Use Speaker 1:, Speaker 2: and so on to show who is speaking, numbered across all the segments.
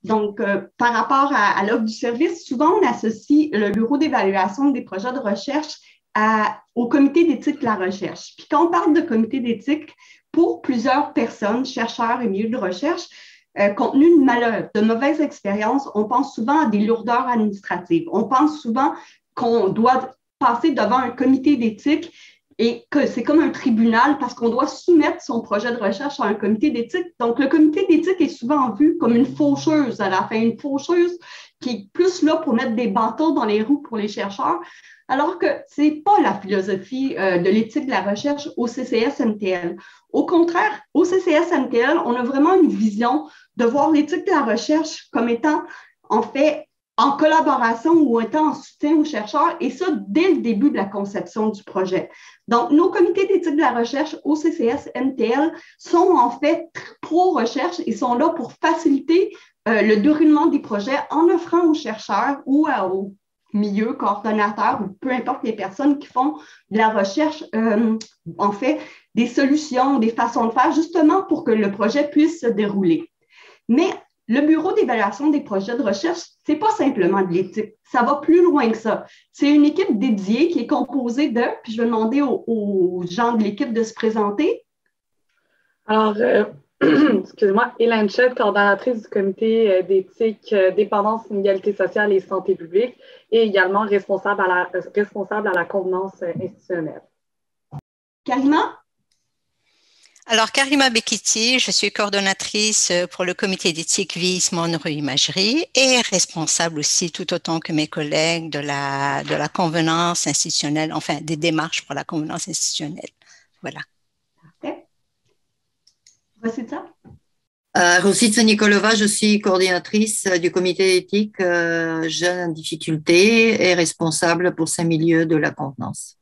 Speaker 1: Donc, par rapport à l'offre du service, souvent, on associe le bureau d'évaluation des projets de recherche au comité d'éthique de la recherche. Puis quand on parle de comité d'éthique, pour plusieurs personnes, chercheurs et milieux de recherche, compte tenu de mauvaises expériences, on pense souvent à des lourdeurs administratives. On pense souvent qu'on doit passer devant un comité d'éthique et que c'est comme un tribunal parce qu'on doit soumettre son projet de recherche à un comité d'éthique. Donc, le comité d'éthique est souvent vu comme une faucheuse à la fin, une faucheuse qui est plus là pour mettre des bâtons dans les roues pour les chercheurs, alors que ce n'est pas la philosophie de l'éthique de la recherche au CCS-MTL. Au contraire, au CCS-MTL, on a vraiment une vision de voir l'éthique de la recherche comme étant, en fait, en collaboration ou étant en soutien aux chercheurs, et ça, dès le début de la conception du projet. Donc, nos comités d'éthique de la recherche au CCS-MTL sont en fait pro-recherche et sont là pour faciliter le déroulement des projets en offrant aux chercheurs ou aux milieux, coordonnateurs ou peu importe les personnes qui font de la recherche, en fait, des solutions, des façons de faire, justement pour que le projet puisse se dérouler. Mais le bureau d'évaluation des projets de recherche, ce n'est pas simplement de l'éthique, ça va plus loin que ça. C'est une équipe dédiée qui est composée de, puis je vais demander aux gens de l'équipe de se présenter.
Speaker 2: Alors, excusez-moi, Hélène Chette, coordonnatrice du comité d'éthique, dépendance, inégalité sociale et santé publique, et également responsable à la convenance institutionnelle.
Speaker 1: Karima?
Speaker 3: Alors, Karima Bekiti, je suis coordonnatrice pour le comité d'éthique vieillissement neuroimagerie et responsable aussi, tout autant que mes collègues, de la convenance institutionnelle, enfin, des démarches pour la convenance institutionnelle. Voilà.
Speaker 1: Parfait. Rosita?
Speaker 4: Rosita Nikolova, je suis coordinatrice du comité d'éthique jeunes en difficulté et responsable pour 5 milieux de la convenance.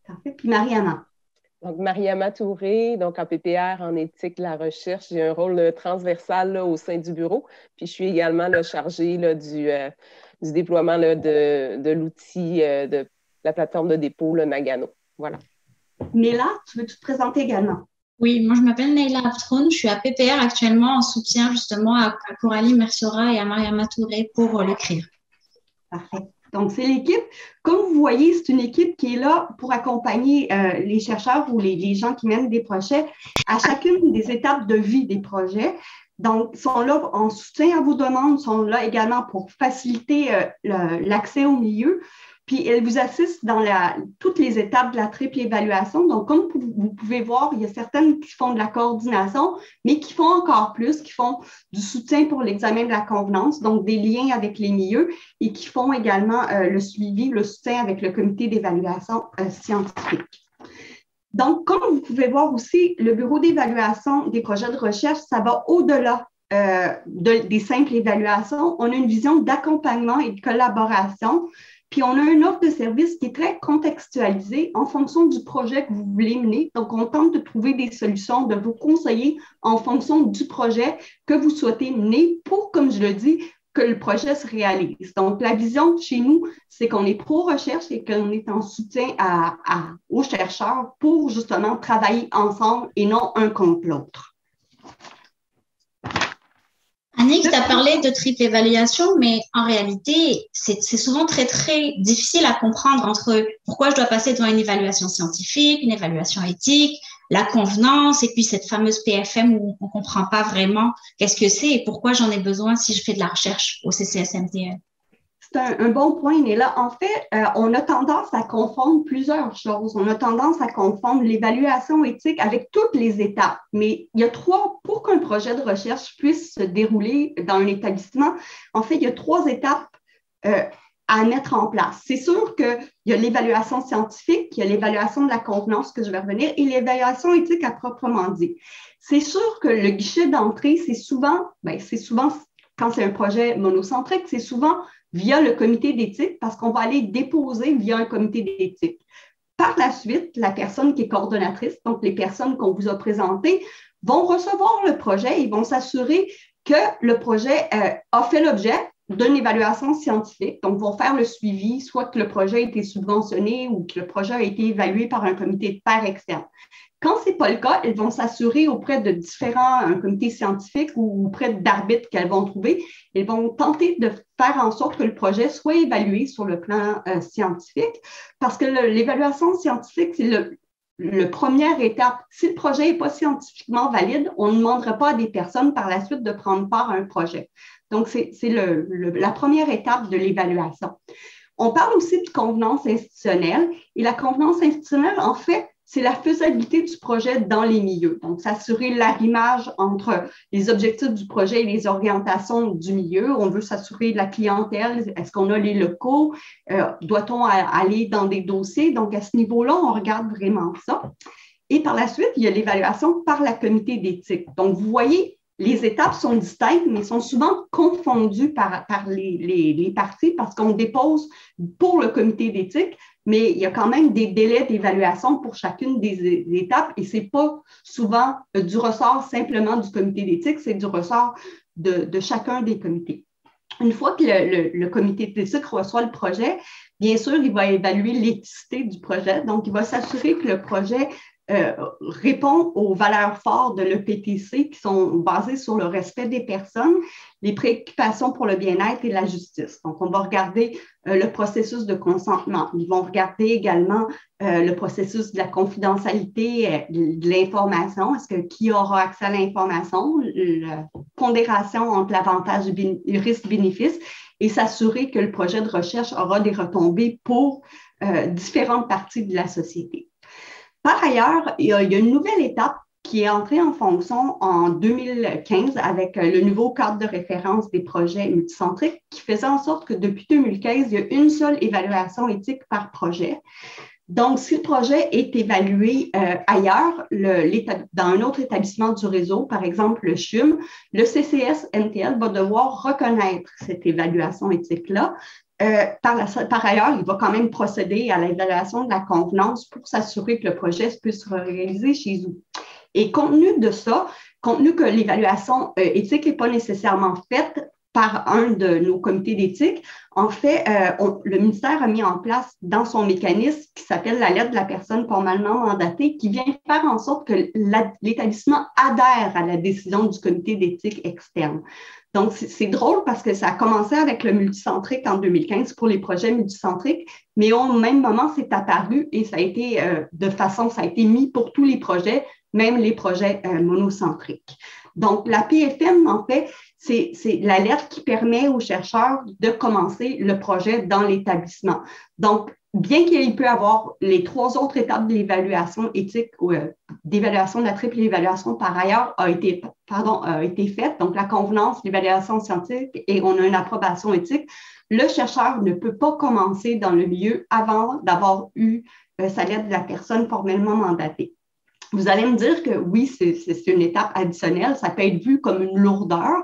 Speaker 1: Parfait. Puis Mariama?
Speaker 5: Donc, Mariama Touré, donc en PPR, en éthique de la recherche, j'ai un rôle transversal là, au sein du bureau. Puis, je suis également chargée du déploiement de l'outil de la plateforme de dépôt, le Nagano. Voilà.
Speaker 1: Néla, tu veux te présenter également?
Speaker 6: Oui, moi, je m'appelle Neila Aftroun. Je suis à PPR actuellement en soutien justement à Coralie Mersora et à Mariama Touré pour l'écrire.
Speaker 1: Parfait. Donc, c'est l'équipe. Comme vous voyez, c'est une équipe qui est là pour accompagner les chercheurs ou les gens qui mènent des projets à chacune des étapes de vie des projets. Donc, ils sont là en soutien à vos demandes, sont là également pour faciliter l'accès au milieu. Puis, elles vous assistent dans toutes les étapes de la triple évaluation. Donc, comme vous pouvez voir, il y a certaines qui font de la coordination, mais qui font encore plus, qui font du soutien pour l'examen de la convenance, donc des liens avec les milieux, et qui font également le suivi, le soutien avec le comité d'évaluation scientifique. Donc, comme vous pouvez voir aussi, le bureau d'évaluation des projets de recherche, ça va au-delà des simples évaluations. On a une vision d'accompagnement et de collaboration. Puis, on a une offre de service qui est très contextualisée en fonction du projet que vous voulez mener. Donc, on tente de trouver des solutions, de vous conseiller en fonction du projet que vous souhaitez mener pour, comme je le dis, que le projet se réalise. Donc, la vision chez nous, c'est qu'on est pro-recherche et qu'on est en soutien aux chercheurs pour justement travailler ensemble et non un contre l'autre.
Speaker 6: Annick, tu as parlé de triple évaluation, mais en réalité, c'est souvent très, très difficile à comprendre entre pourquoi je dois passer devant une évaluation scientifique, une évaluation éthique, la convenance, et puis cette fameuse PFM où on ne comprend pas vraiment qu'est-ce que c'est et pourquoi j'en ai besoin si je fais de la recherche au CCS-MTL.
Speaker 1: C'est un bon point, Néla. En fait, on a tendance à confondre plusieurs choses. On a tendance à confondre l'évaluation éthique avec toutes les étapes. Mais il y a pour qu'un projet de recherche puisse se dérouler dans un établissement, en fait, il y a 3 étapes à mettre en place. C'est sûr qu'il y a l'évaluation scientifique, il y a l'évaluation de la convenance, que je vais revenir, et l'évaluation éthique à proprement dit. C'est sûr que le guichet d'entrée, c'est souvent, quand c'est un projet monocentrique, c'est souvent via le comité d'éthique parce qu'on va aller déposer via un comité d'éthique. Par la suite, la personne qui est coordonnatrice, donc les personnes qu'on vous a présentées, vont recevoir le projet et vont s'assurer que le projet a fait l'objet d'une évaluation scientifique. Donc, vont faire le suivi, soit que le projet a été subventionné ou que le projet a été évalué par un comité de pairs externe. Quand ce n'est pas le cas, elles vont s'assurer auprès de différents comités scientifiques ou auprès d'arbitres qu'elles vont trouver, elles vont tenter de faire en sorte que le projet soit évalué sur le plan scientifique, parce que l'évaluation scientifique, c'est le première étape. Si le projet n'est pas scientifiquement valide, on ne demandera pas à des personnes par la suite de prendre part à un projet. Donc, c'est la première étape de l'évaluation. On parle aussi de convenance institutionnelle. Et la convenance institutionnelle, en fait, c'est la faisabilité du projet dans les milieux. Donc, s'assurer l'arrimage entre les objectifs du projet et les orientations du milieu. On veut s'assurer de la clientèle. Est-ce qu'on a les locaux? Doit-on aller dans des dossiers? Donc, à ce niveau-là, on regarde vraiment ça. Et par la suite, il y a l'évaluation par la comité d'éthique. Donc, vous voyez, les étapes sont distinctes, mais sont souvent confondues par les parties parce qu'on dépose pour le comité d'éthique, mais il y a quand même des délais d'évaluation pour chacune des étapes et ce n'est pas souvent du ressort simplement du comité d'éthique, c'est du ressort de chacun des comités. Une fois que le comité d'éthique reçoit le projet, bien sûr, il va évaluer l'éthicité du projet, donc il va s'assurer que le projet répond aux valeurs fortes de l'EPTC qui sont basées sur le respect des personnes, les préoccupations pour le bien-être et la justice. Donc, on va regarder le processus de consentement. Ils vont regarder également le processus de la confidentialité de l'information. Est-ce que qui aura accès à l'information? La pondération entre l'avantage et le risque-bénéfice et s'assurer que le projet de recherche aura des retombées pour différentes parties de la société. Par ailleurs, il y a une nouvelle étape qui est entrée en fonction en 2015 avec le nouveau cadre de référence des projets multicentriques qui faisait en sorte que depuis 2015, il y a une seule évaluation éthique par projet. Donc, si le projet est évalué ailleurs, dans un autre établissement du réseau, par exemple le CHUM, le CCS-NTL va devoir reconnaître cette évaluation éthique-là. Par ailleurs, il va quand même procéder à l'évaluation de la convenance pour s'assurer que le projet puisse se réaliser chez vous. Et compte tenu de ça, compte tenu que l'évaluation éthique n'est pas nécessairement faite par un de nos comités d'éthique, en fait, le ministère a mis en place dans son mécanisme qui s'appelle la lettre de la personne formellement mandatée qui vient faire en sorte que l'établissement adhère à la décision du comité d'éthique externe. Donc, c'est drôle parce que ça a commencé avec le multicentrique en 2015 pour les projets multicentriques, mais au même moment, c'est apparu et ça a été mis pour tous les projets, même les projets monocentriques. Donc, la PFM, en fait, c'est la lettre qui permet aux chercheurs de commencer le projet dans l'établissement. Donc, bien qu'il peut y avoir les 3 autres étapes de l'évaluation éthique ou d'évaluation de la triple évaluation par ailleurs a été faite, donc la convenance, l'évaluation scientifique et on a une approbation éthique, le chercheur ne peut pas commencer dans le milieu avant d'avoir eu sa lettre de la personne formellement mandatée. Vous allez me dire que oui, c'est une étape additionnelle, ça peut être vu comme une lourdeur.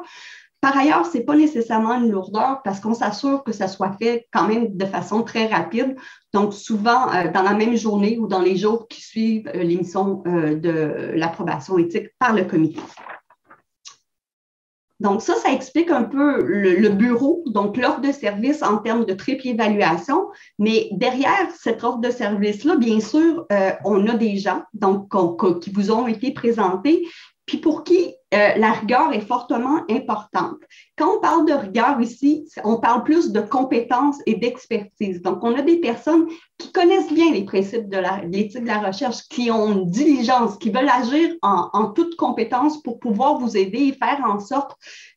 Speaker 1: Par ailleurs, ce n'est pas nécessairement une lourdeur parce qu'on s'assure que ça soit fait quand même de façon très rapide. Donc, souvent, dans la même journée ou dans les jours qui suivent l'émission de l'approbation éthique par le comité. Donc, ça explique un peu le bureau, donc l'offre de service en termes de triple évaluation. Mais derrière cette offre de service-là, bien sûr, on a des gens donc, qui vous ont été présentés, puis pour qui la rigueur est fortement importante. Quand on parle de rigueur ici, on parle plus de compétences et d'expertise. Donc, on a des personnes qui connaissent bien les principes de l'éthique de la recherche, qui ont une diligence, qui veulent agir en toute compétence pour pouvoir vous aider et faire en sorte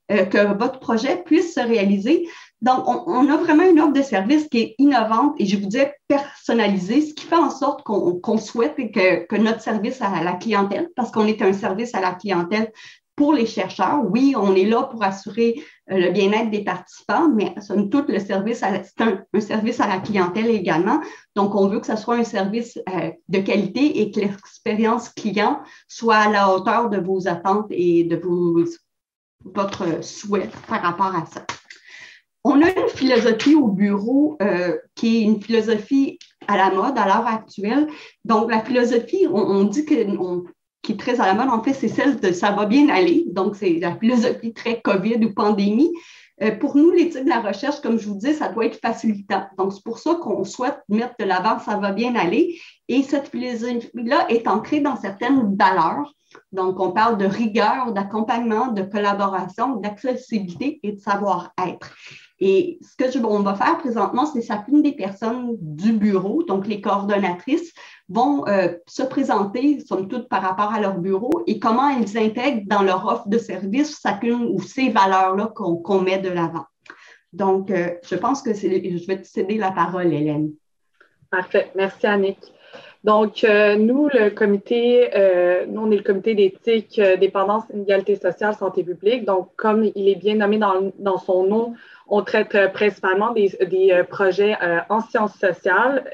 Speaker 1: que votre projet puisse se réaliser. Donc, on a vraiment une offre de service qui est innovante et je vous dis personnalisée, ce qui fait en sorte qu'on souhaite que notre service à la clientèle, parce qu'on est un service à la clientèle pour les chercheurs, oui, on est là pour assurer le bien-être des participants, mais somme toute, c'est un service à la clientèle également. Donc, on veut que ce soit un service de qualité et que l'expérience client soit à la hauteur de vos attentes et de votre souhait par rapport à ça. On a une philosophie au bureau qui est une philosophie à la mode à l'heure actuelle. Donc, la philosophie, on dit qui est très à la mode, en fait, c'est celle de « ça va bien aller ». Donc, c'est la philosophie très COVID ou pandémie. Pour nous, l'éthique de la recherche, comme je vous dis, ça doit être facilitant. Donc, c'est pour ça qu'on souhaite mettre de l'avant, ça va bien aller. Et cette philosophie-là est ancrée dans certaines valeurs. Donc, on parle de rigueur, d'accompagnement, de collaboration, d'accessibilité et de savoir-être. Et ce que on va faire présentement, c'est chacune des personnes du bureau, donc les coordonnatrices, vont se présenter, somme toute, par rapport à leur bureau et comment elles intègrent dans leur offre de service chacune ou ces valeurs-là qu'on met de l'avant. Donc, je pense que je vais te céder la parole, Hélène.
Speaker 2: Parfait. Merci, Annick. Donc, nous, on est le comité d'éthique, dépendance, inégalité sociale, santé publique. Donc, comme il est bien nommé dans son nom, on traite principalement des projets en sciences sociales.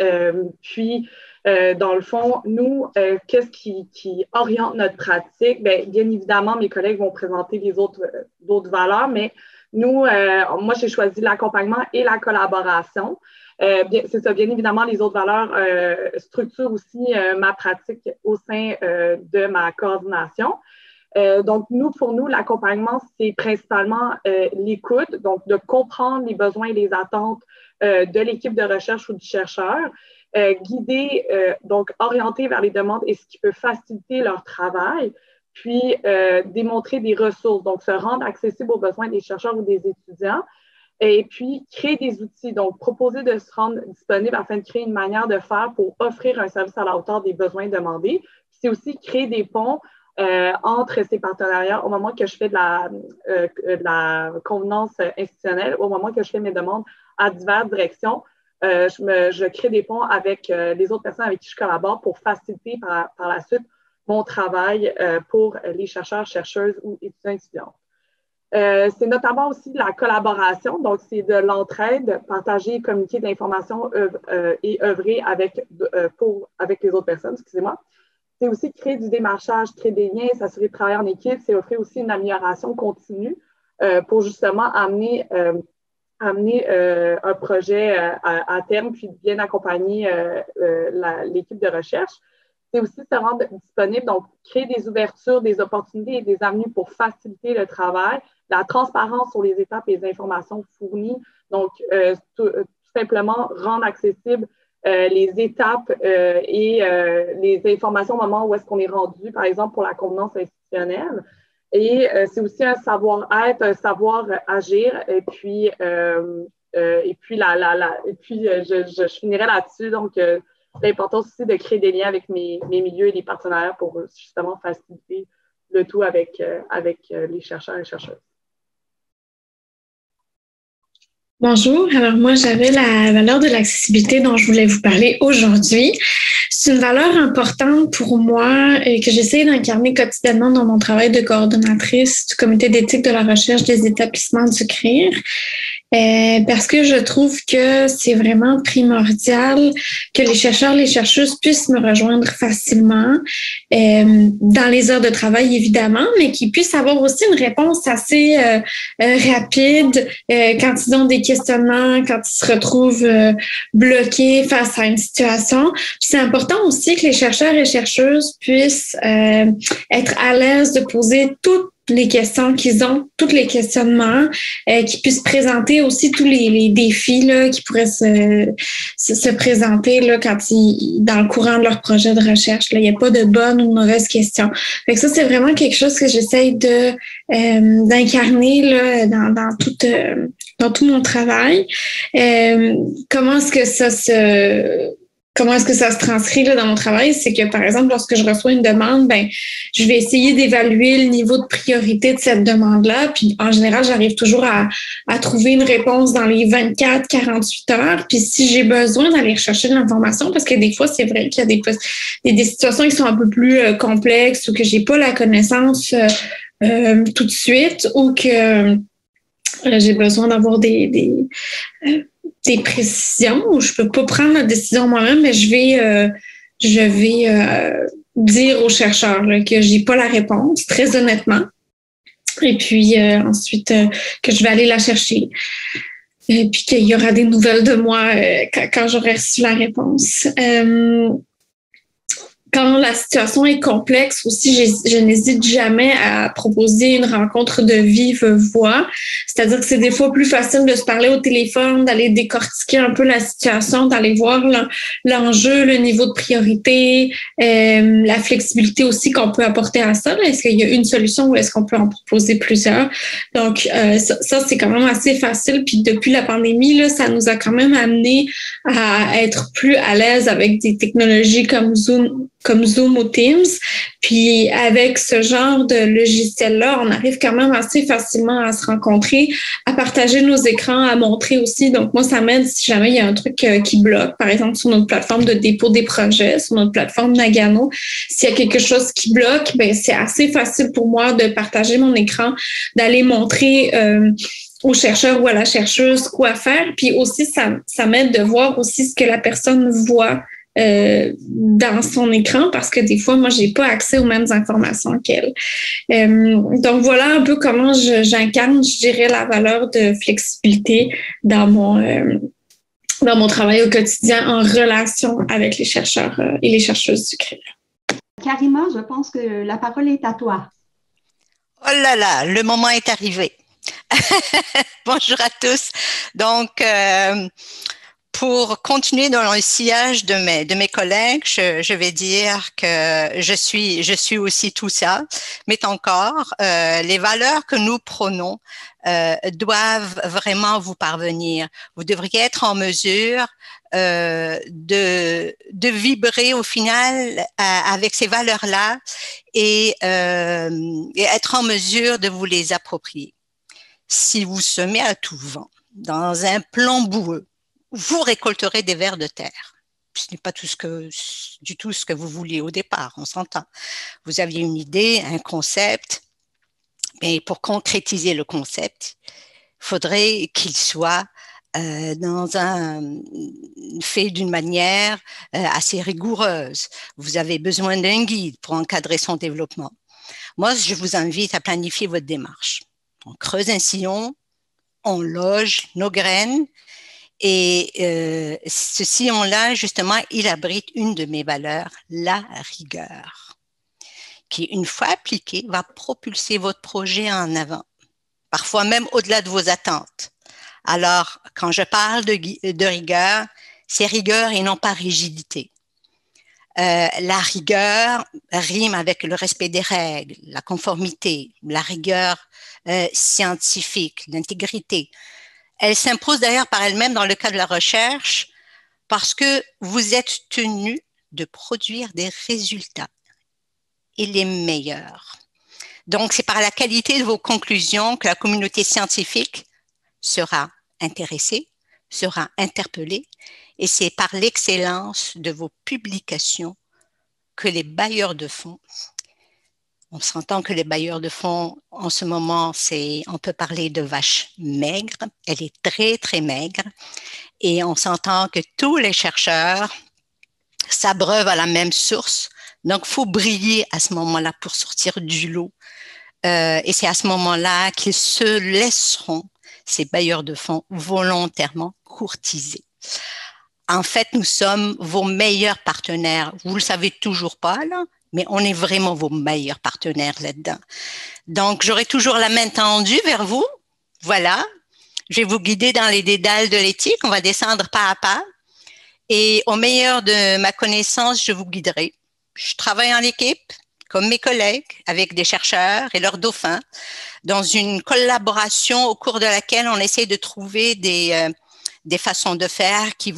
Speaker 2: Dans le fond, nous, qu'est-ce qui oriente notre pratique? Bien évidemment, mes collègues vont présenter d'autres valeurs, mais nous, moi, j'ai choisi l'accompagnement et la collaboration. C'est ça, bien évidemment, les autres valeurs structurent aussi ma pratique au sein de ma coordination. Donc, pour nous, l'accompagnement, c'est principalement l'écoute, donc de comprendre les besoins et les attentes de l'équipe de recherche ou du chercheur, guider, donc orienter vers les demandes et ce qui peut faciliter leur travail, puis démontrer des ressources, donc se rendre accessible aux besoins des chercheurs ou des étudiants, et puis créer des outils, donc proposer de se rendre disponible afin de créer une manière de faire pour offrir un service à la hauteur des besoins demandés. C'est aussi créer des ponts entre ces partenariats au moment que je fais de la convenance institutionnelle, au moment que je fais mes demandes à diverses directions. Je crée des ponts avec les autres personnes avec qui je collabore pour faciliter par la suite mon travail pour les chercheurs, chercheuses ou étudiants. C'est notamment aussi de la collaboration, donc c'est de l'entraide, partager, communiquer de l'information et œuvrer avec les autres personnes, excusez-moi. C'est aussi créer du démarchage, créer des liens, s'assurer de travailler en équipe, c'est offrir aussi une amélioration continue pour justement amener un projet à terme, puis bien accompagner l'équipe de recherche. C'est aussi se rendre disponible, donc créer des ouvertures, des opportunités et des avenues pour faciliter le travail, la transparence sur les étapes et les informations fournies, donc tout simplement rendre accessible les étapes et les informations au moment où est-ce qu'on est rendu, par exemple pour la convenance institutionnelle. Et c'est aussi un savoir-être, un savoir-agir. Et puis je finirai là-dessus. Donc, l'importance aussi de créer des liens avec mes milieux et les partenaires pour justement faciliter le tout avec les chercheurs et chercheuses.
Speaker 7: Bonjour, alors moi j'avais la valeur de l'accessibilité dont je voulais vous parler aujourd'hui. C'est une valeur importante pour moi et que j'essaie d'incarner quotidiennement dans mon travail de coordonnatrice du comité d'éthique de la recherche des établissements du CRIR. Parce que je trouve que c'est vraiment primordial que les chercheurs, les chercheuses puissent me rejoindre facilement dans les heures de travail, évidemment, mais qu'ils puissent avoir aussi une réponse assez rapide quand ils ont des questionnements, quand ils se retrouvent bloqués face à une situation. Puis c'est important aussi que les chercheurs et chercheuses puissent être à l'aise de poser toutes les questions qu'ils ont, tous les questionnements, qu'ils puissent présenter aussi tous les défis là, qui pourraient se présenter là, dans le courant de leur projet de recherche. Là. Il n'y a pas de bonnes ou de mauvaises questions. Fait que ça, c'est vraiment quelque chose que j'essaye d'incarner là, dans tout mon travail. Comment est-ce que ça se transcrit là, dans mon travail? C'est que, par exemple, lorsque je reçois une demande, je vais essayer d'évaluer le niveau de priorité de cette demande-là. Puis, en général, j'arrive toujours à trouver une réponse dans les 24-48 heures. Puis, si j'ai besoin d'aller chercher de l'information, parce que des fois, c'est vrai qu'il y a des situations qui sont un peu plus complexes ou que j'ai pas la connaissance tout de suite ou que j'ai besoin d'avoir des précisions où je peux pas prendre la décision moi-même, mais je vais dire aux chercheurs là, que j'ai pas la réponse, très honnêtement. Et puis ensuite que je vais aller la chercher. Et puis qu'il y aura des nouvelles de moi quand j'aurai reçu la réponse. quand la situation est complexe aussi, je n'hésite jamais à proposer une rencontre de vive voix. C'est-à-dire que c'est des fois plus facile de se parler au téléphone, d'aller décortiquer un peu la situation, d'aller voir l'enjeu, le niveau de priorité, la flexibilité aussi qu'on peut apporter à ça. Est-ce qu'il y a une solution ou est-ce qu'on peut en proposer plusieurs? Donc, ça c'est quand même assez facile. Puis depuis la pandémie, là, ça nous a quand même amené à être plus à l'aise avec des technologies comme Zoom ou Teams. Puis avec ce genre de logiciel-là, on arrive quand même assez facilement à se rencontrer, à partager nos écrans, à montrer aussi. Donc moi, ça m'aide si jamais il y a un truc qui bloque, par exemple sur notre plateforme de dépôt des projets, sur notre plateforme Nagano. S'il y a quelque chose qui bloque, ben c'est assez facile pour moi de partager mon écran, d'aller montrer au chercheur ou à la chercheuse quoi faire. Puis aussi, ça m'aide de voir aussi ce que la personne voit dans son écran parce que des fois, moi, j'ai pas accès aux mêmes informations qu'elle. Donc, voilà un peu comment j'incarne, je dirais, la valeur de flexibilité dans mon travail au quotidien en relation avec les chercheurs et les chercheuses du CRIL.
Speaker 1: Karima, je pense que la parole est à toi.
Speaker 3: Oh là là, le moment est arrivé. Bonjour à tous. Donc, pour continuer dans le sillage de mes collègues, je vais dire que je suis aussi tout ça, mais encore, les valeurs que nous prônons doivent vraiment vous parvenir. Vous devriez être en mesure de vibrer au final avec ces valeurs-là et être en mesure de vous les approprier. Si vous semez à tout vent dans un plan boueux, vous récolterez des vers de terre. Ce n'est pas du tout ce que vous vouliez au départ, on s'entend. Vous aviez une idée, un concept, mais pour concrétiser le concept, il faudrait qu'il soit fait d'une manière assez rigoureuse. Vous avez besoin d'un guide pour encadrer son développement. Moi, je vous invite à planifier votre démarche. On creuse un sillon, on loge nos graines et ce sillon-là, justement, il abrite une de mes valeurs, la rigueur, qui, une fois appliquée, va propulser votre projet en avant, parfois même au-delà de vos attentes. Alors, quand je parle de rigueur, c'est rigueur et non pas rigidité. La rigueur rime avec le respect des règles, la conformité, la rigueur scientifique, l'intégrité. Elle s'impose d'ailleurs par elle-même dans le cas de la recherche parce que vous êtes tenu de produire des résultats et les meilleurs. Donc, c'est par la qualité de vos conclusions que la communauté scientifique sera intéressée, sera interpellée, et c'est par l'excellence de vos publications que les bailleurs de fonds, on s'entend que les bailleurs de fonds, en ce moment, on peut parler de vache maigre, elle est très, très maigre, et on s'entend que tous les chercheurs s'abreuvent à la même source, donc il faut briller à ce moment-là pour sortir du lot, et c'est à ce moment-là qu'ils se laisseront, ces bailleurs de fonds, volontairement courtiser. En fait, nous sommes vos meilleurs partenaires. Vous ne le savez toujours pas, là, mais on est vraiment vos meilleurs partenaires là-dedans. Donc, j'aurai toujours la main tendue vers vous. Voilà. Je vais vous guider dans les dédales de l'éthique. On va descendre pas à pas. Et au meilleur de ma connaissance, je vous guiderai. Je travaille en équipe, comme mes collègues, avec des chercheurs et leurs dauphins, dans une collaboration au cours de laquelle on essaie de trouver des façons de faire qui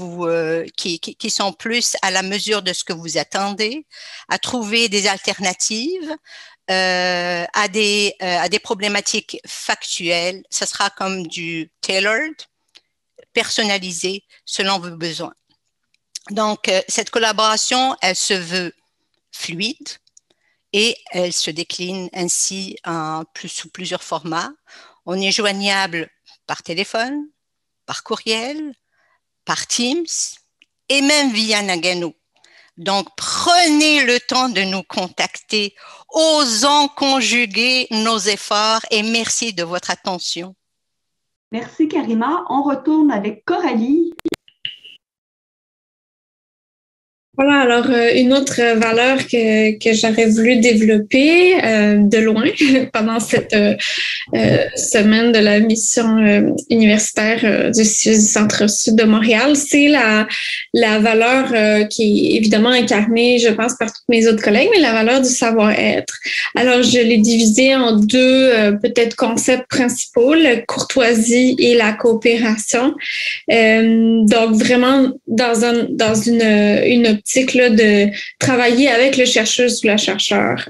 Speaker 3: sont plus à la mesure de ce que vous attendez, à trouver des alternatives à des problématiques factuelles. Ce sera comme du tailored, personnalisé selon vos besoins. Donc, cette collaboration, elle se veut fluide et elle se décline ainsi sous plusieurs formats. On est joignable par téléphone, par courriel, par Teams et même via Nagano. Donc, prenez le temps de nous contacter. Osons conjuguer nos efforts et merci de votre attention.
Speaker 1: Merci, Karima. On retourne avec Coralie.
Speaker 7: Voilà, alors une autre valeur que j'aurais voulu développer de loin pendant cette semaine de la mission universitaire du Centre-Sud de Montréal, c'est la valeur qui est évidemment incarnée, je pense, par tous mes autres collègues, mais la valeur du savoir-être. Alors, je l'ai divisée en deux peut-être concepts principaux, la courtoisie et la coopération. Donc, vraiment dans une optique là, de travailler avec le chercheuse ou la chercheur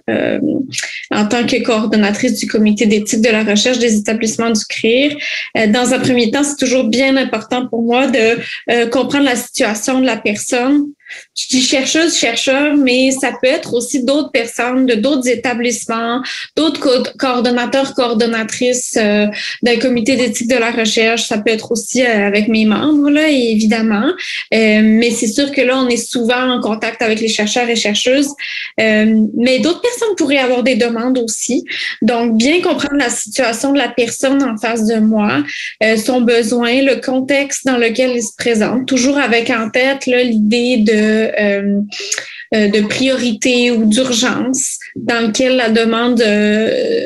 Speaker 7: en tant que coordonnatrice du comité d'éthique de la recherche des établissements du CRIR. Dans un premier temps, c'est toujours bien important pour moi de comprendre la situation de la personne. Je dis chercheuse, chercheur, mais ça peut être aussi d'autres personnes de d'autres établissements, d'autres coordonnateurs, coordonnatrices d'un comité d'éthique de la recherche. Ça peut être aussi avec mes membres, là, évidemment. Mais c'est sûr que là, on est souvent en contact avec les chercheurs et chercheuses. Mais d'autres personnes pourraient avoir des demandes aussi. Donc, bien comprendre la situation de la personne en face de moi, son besoin, le contexte dans lequel il se présente, toujours avec en tête là, l'idée de priorité ou d'urgence dans lequel la demande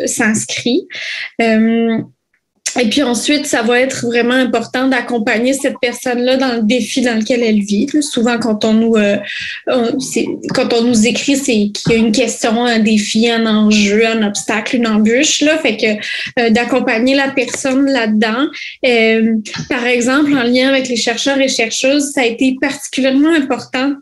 Speaker 7: s'inscrit. Et puis ensuite, ça va être vraiment important d'accompagner cette personne-là dans le défi dans lequel elle vit. Souvent, quand on nous écrit, c'est qu'il y a une question, un défi, un enjeu, un obstacle, une embûche. Là, fait que d'accompagner la personne là-dedans. Par exemple, en lien avec les chercheurs et chercheuses, ça a été particulièrement important.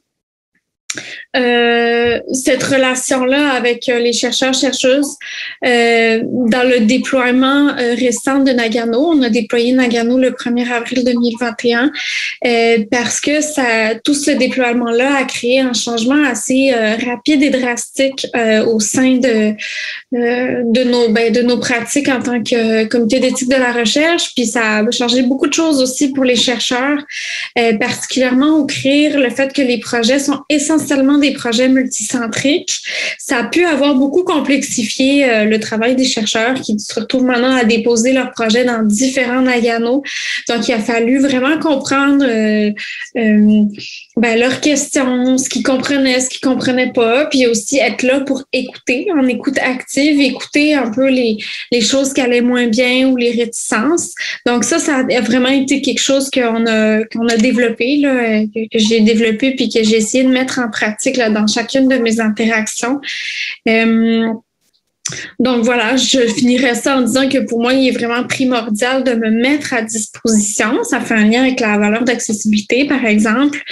Speaker 7: Cette relation-là avec les chercheurs-chercheuses dans le déploiement récent de Nagano. On a déployé Nagano le 1er avril 2021 parce que tout ce déploiement-là a créé un changement assez rapide et drastique au sein de nos pratiques en tant que comité d'éthique de la recherche. Puis ça a changé beaucoup de choses aussi pour les chercheurs, particulièrement au CRIR, le fait que les projets sont essentiellement des projets multicentriques. Ça a pu avoir beaucoup complexifié le travail des chercheurs qui se retrouvent maintenant à déposer leurs projets dans différents Nagano. Donc, il a fallu vraiment comprendre leurs questions, ce qu'ils comprenaient pas, puis aussi être là pour écouter, en écoute active, écouter un peu les choses qui allaient moins bien ou les réticences. Donc ça a vraiment été quelque chose qu'on a développé, là, que j'ai développé puis que j'ai essayé de mettre en pratique là, dans chacune de mes interactions. Donc voilà, je finirais ça en disant que pour moi, il est vraiment primordial de me mettre à disposition. Ça fait un lien avec la valeur d'accessibilité, par exemple,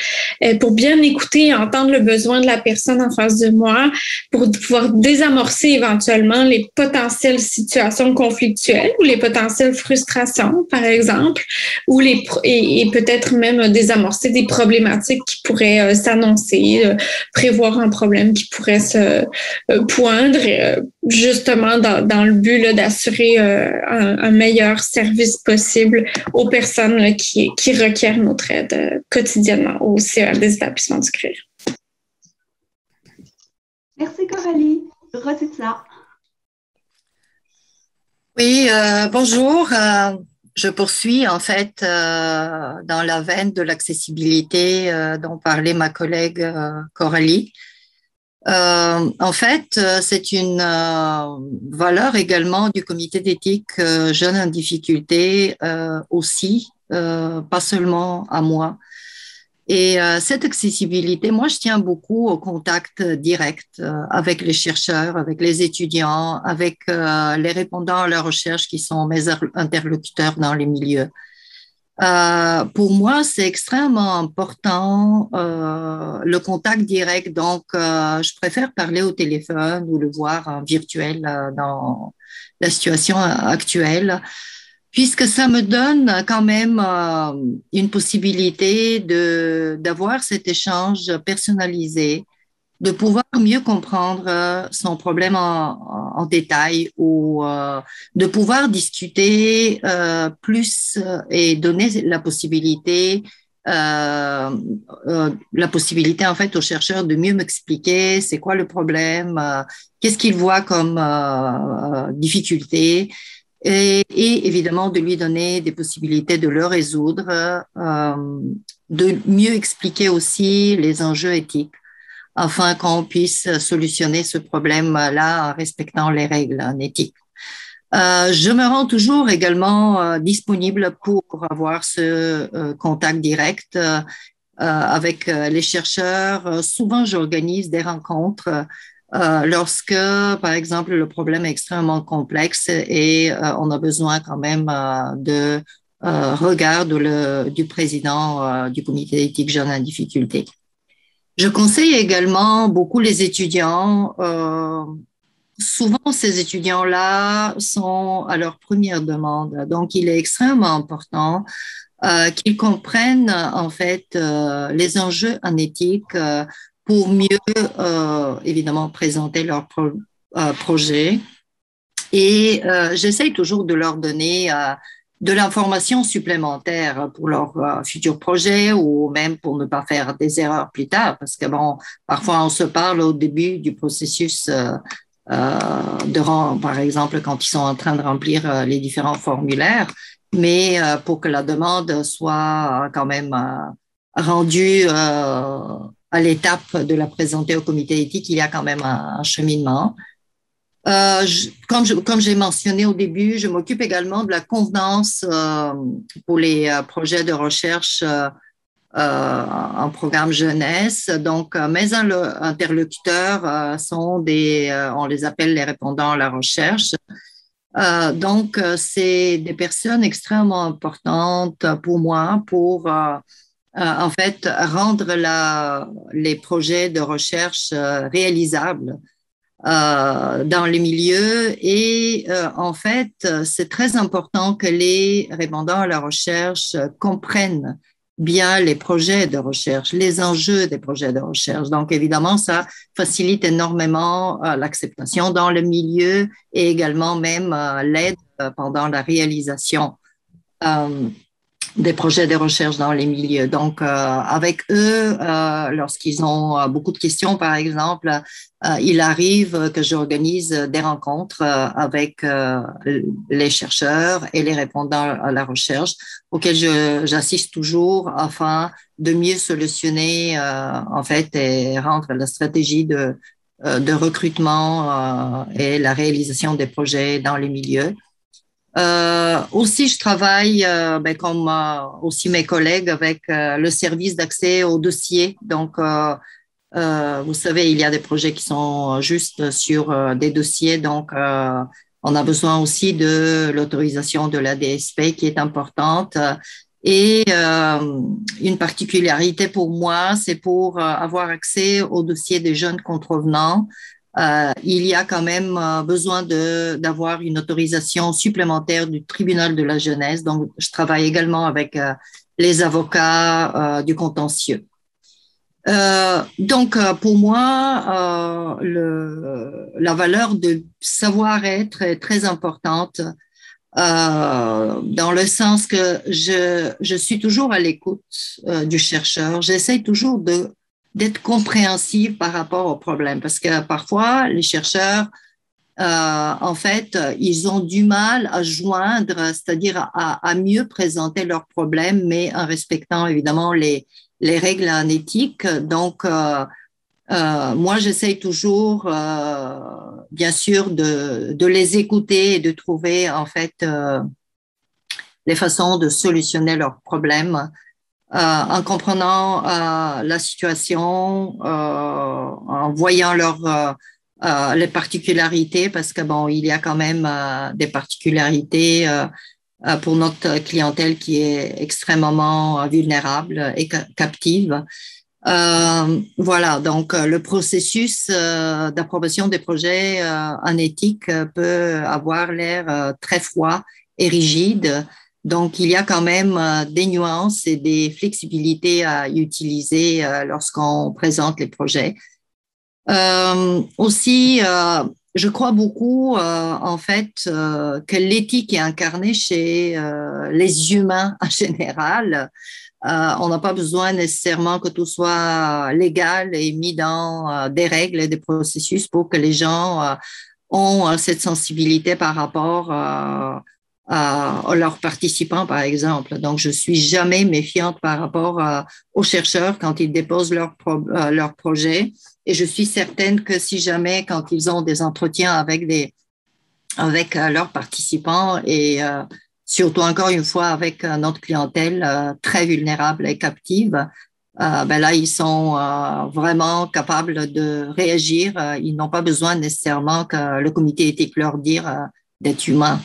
Speaker 7: pour bien écouter et entendre le besoin de la personne en face de moi, pour pouvoir désamorcer éventuellement les potentielles situations conflictuelles ou les potentielles frustrations, par exemple, ou et peut-être même désamorcer des problématiques qui pourraient s'annoncer, prévoir un problème qui pourrait se poindre, justement dans le but là, d'assurer un meilleur service possible aux personnes là, qui requièrent notre aide quotidiennement au CER des établissements du CRIR.
Speaker 1: Merci Coralie. Rositza.
Speaker 4: Oui, bonjour. Je poursuis en fait dans la veine de l'accessibilité dont parlait ma collègue Coralie. En fait, c'est une valeur également du comité d'éthique jeunes en difficulté aussi, pas seulement à moi. Et cette accessibilité, moi, je tiens beaucoup au contact direct avec les chercheurs, avec les étudiants, avec les répondants à la recherche qui sont mes interlocuteurs dans les milieux. Pour moi, c'est extrêmement important le contact direct. Donc, je préfère parler au téléphone ou le voir en virtuel dans la situation actuelle, puisque ça me donne quand même une possibilité d'avoir cet échange personnalisé, de pouvoir mieux comprendre son problème en détail ou de pouvoir discuter plus et donner la possibilité en fait aux chercheurs de mieux m'expliquer c'est quoi le problème, qu'est-ce qu'ils voient comme difficulté. et évidemment de lui donner des possibilités de le résoudre, de mieux expliquer aussi les enjeux éthiques afin qu'on puisse solutionner ce problème-là en respectant les règles en éthique. Je me rends toujours également disponible pour avoir ce contact direct avec les chercheurs. Souvent, j'organise des rencontres lorsque, par exemple, le problème est extrêmement complexe et on a besoin quand même de regard du président du comité d'éthique jeunes en difficulté. Je conseille également beaucoup les étudiants. Souvent, ces étudiants-là sont à leur première demande. Donc, il est extrêmement important qu'ils comprennent en fait les enjeux en éthique pour mieux, évidemment, présenter leur projet. Et j'essaye toujours de leur donner de l'information supplémentaire pour leur futur projet ou même pour ne pas faire des erreurs plus tard. Parce que, bon, parfois, on se parle au début du processus par exemple, quand ils sont en train de remplir les différents formulaires, mais pour que la demande soit quand même rendue à l'étape de la présenter au comité éthique, il y a quand même un cheminement. Comme j'ai mentionné au début, je m'occupe également de la convenance pour les projets de recherche en programme jeunesse. Donc, mes interlocuteurs sont on les appelle les répondants à la recherche. Donc, c'est des personnes extrêmement importantes pour moi pour en fait rendre les projets de recherche réalisables dans les milieux et en fait, c'est très important que les répondants à la recherche comprennent bien les projets de recherche, les enjeux des projets de recherche. Donc, évidemment, ça facilite énormément l'acceptation dans le milieu et également même l'aide pendant la réalisation des projets de recherche dans les milieux. Donc, avec eux, lorsqu'ils ont beaucoup de questions, par exemple, il arrive que j'organise des rencontres avec les chercheurs et les répondants à la recherche, auxquels j'assiste toujours afin de mieux solutionner, en fait, et rendre la stratégie de recrutement et la réalisation des projets dans les milieux. Aussi, je travaille, comme aussi mes collègues, avec le service d'accès aux dossiers. Donc, vous savez, il y a des projets qui sont juste sur des dossiers. Donc, on a besoin aussi de l'autorisation de la DSP qui est importante. Et une particularité pour moi, c'est pour avoir accès aux dossiers des jeunes contrevenants. Il y a quand même besoin d'avoir une autorisation supplémentaire du tribunal de la jeunesse. Donc, je travaille également avec les avocats du contentieux. Donc, pour moi, la valeur de savoir-être est très importante dans le sens que je suis toujours à l'écoute du chercheur. J'essaie toujours d'être compréhensive par rapport au problème parce que parfois, les chercheurs, en fait, ils ont du mal à joindre, c'est-à-dire à mieux présenter leurs problèmes, mais en respectant évidemment les règles en éthique. Donc, moi, j'essaye toujours, bien sûr, de les écouter et de trouver, en fait, les façons de solutionner leurs problèmes en comprenant la situation, en voyant les particularités, parce que bon, il y a quand même des particularités pour notre clientèle qui est extrêmement vulnérable et captive. Voilà, donc le processus d'approbation des projets en éthique peut avoir l'air très froid et rigide. Donc, il y a quand même des nuances et des flexibilités à utiliser lorsqu'on présente les projets. Aussi, je crois beaucoup, en fait, que l'éthique est incarnée chez les humains en général. On n'a pas besoin nécessairement que tout soit légal et mis dans des règles et des processus pour que les gens ont cette sensibilité par rapport à leurs participants, par exemple. Donc, je suis jamais méfiante par rapport aux chercheurs quand ils déposent leur projet. Et je suis certaine que si jamais, quand ils ont des entretiens avec leurs participants et surtout encore une fois avec notre clientèle très vulnérable et captive, ben là, ils sont vraiment capables de réagir. Ils n'ont pas besoin nécessairement que le comité éthique leur dise d'être humain.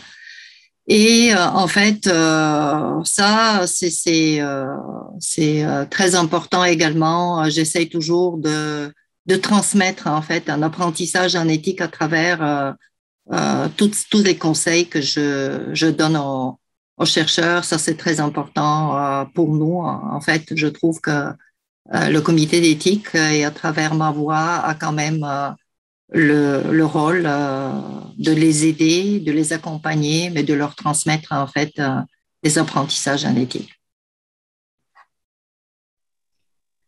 Speaker 4: Et en fait, ça, c'est très important également. J'essaie toujours de transmettre en fait un apprentissage en éthique à travers tous les conseils que je donne aux chercheurs. Ça, c'est très important pour nous. En fait, je trouve que le comité d'éthique, et à travers ma voix, a quand même le rôle de les aider, de les accompagner, mais de leur transmettre en fait des apprentissages en éthique.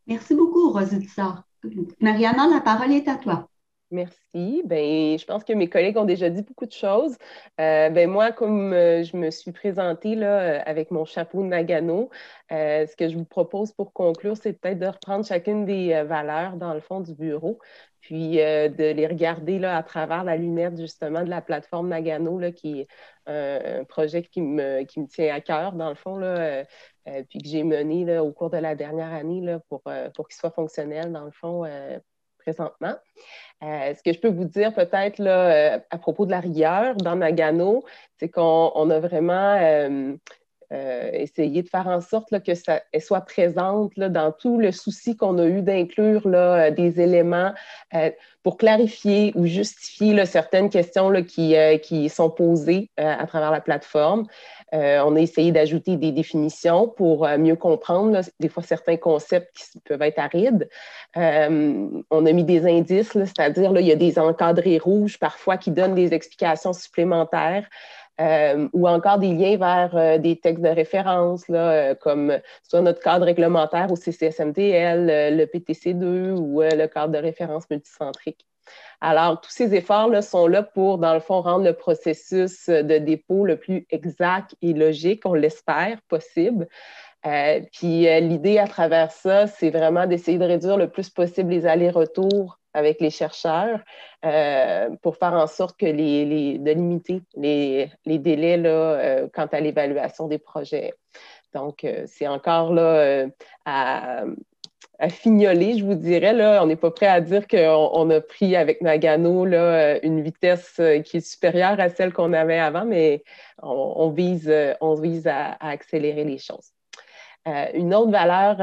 Speaker 1: Merci beaucoup, Rositza. Mariana, la parole est à toi.
Speaker 5: Merci. Ben, je pense que mes collègues ont déjà dit beaucoup de choses. Moi, comme je me suis présentée là, avec mon chapeau de Nagano, ce que je vous propose pour conclure, c'est peut-être de reprendre chacune des valeurs dans le fond du bureau, puis de les regarder là, à travers la lunette justement de la plateforme Nagano, là, qui est un projet qui me tient à cœur, dans le fond, là, puis que j'ai mené là, au cours de la dernière année là, pour qu'il soit fonctionnel, dans le fond, présentement. Ce que je peux vous dire peut-être là, à propos de la rigueur dans Nagano, c'est qu'on a vraiment essayé de faire en sorte là, qu'elle soit présente là, dans tout le souci qu'on a eu d'inclure là, des éléments pour clarifier ou justifier là, certaines questions là, qui sont posées à travers la plateforme. On a essayé d'ajouter des définitions pour mieux comprendre, là, des fois, certains concepts qui peuvent être arides. On a mis des indices, là, c'est-à-dire là, il y a des encadrés rouges parfois qui donnent des explications supplémentaires. Ou encore des liens vers des textes de référence, là, comme soit notre cadre réglementaire au CCSMTL, le PTC2 ou le cadre de référence multicentrique. Alors, tous ces efforts-là sont là pour, dans le fond, rendre le processus de dépôt le plus exact et logique, on l'espère, possible. Puis l'idée à travers ça, c'est vraiment d'essayer de réduire le plus possible les allers-retours avec les chercheurs pour faire en sorte que de limiter les délais là, quant à l'évaluation des projets. Donc, c'est encore là à fignoler, je vous dirais. Là, on n'est pas prêt à dire qu'on a pris avec Nagano là, une vitesse qui est supérieure à celle qu'on avait avant, mais on vise à accélérer les choses. Une autre valeur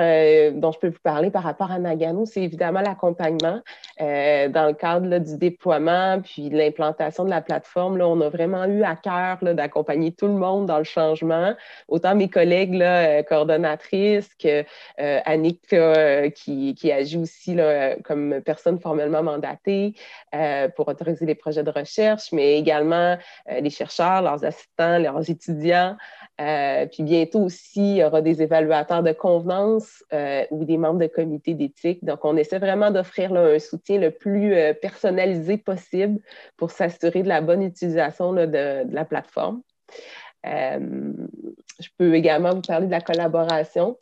Speaker 5: dont je peux vous parler par rapport à Nagano, c'est évidemment l'accompagnement. Dans le cadre là, du déploiement puis de l'implantation de la plateforme, là, on a vraiment eu à cœur là, d'accompagner tout le monde dans le changement. Autant mes collègues là, coordonnatrices que Annick là, qui agit aussi là, comme personne formellement mandatée pour autoriser les projets de recherche, mais également les chercheurs, leurs assistants, leurs étudiants. Puis bientôt aussi, il y aura des évaluateurs de convenance ou des membres de comités d'éthique. Donc, on essaie vraiment d'offrir là, un soutien le plus personnalisé possible pour s'assurer de la bonne utilisation là, de la plateforme. Je peux également vous parler de la collaboration.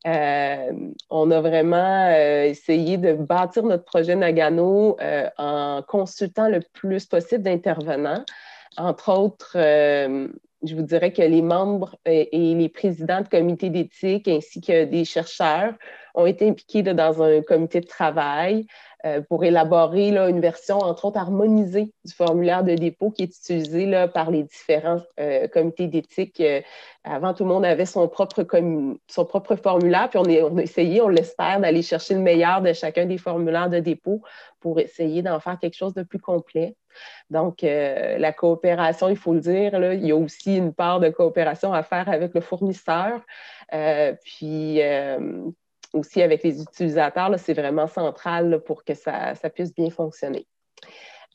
Speaker 5: On a vraiment essayé de bâtir notre projet Nagano en consultant le plus possible d'intervenants. Entre autres, je vous dirais que les membres et les présidents de comités d'éthique ainsi que des chercheurs ont été impliqués là, dans un comité de travail pour élaborer là, une version, entre autres, harmonisée du formulaire de dépôt qui est utilisé là, par les différents comités d'éthique. Avant, tout le monde avait son propre formulaire, puis on a essayé, on l'espère, d'aller chercher le meilleur de chacun des formulaires de dépôt pour essayer d'en faire quelque chose de plus complet. Donc, la coopération, il faut le dire, là, il y a aussi une part de coopération à faire avec le fournisseur, puis aussi avec les utilisateurs, c'est vraiment central là, pour que ça puisse bien fonctionner.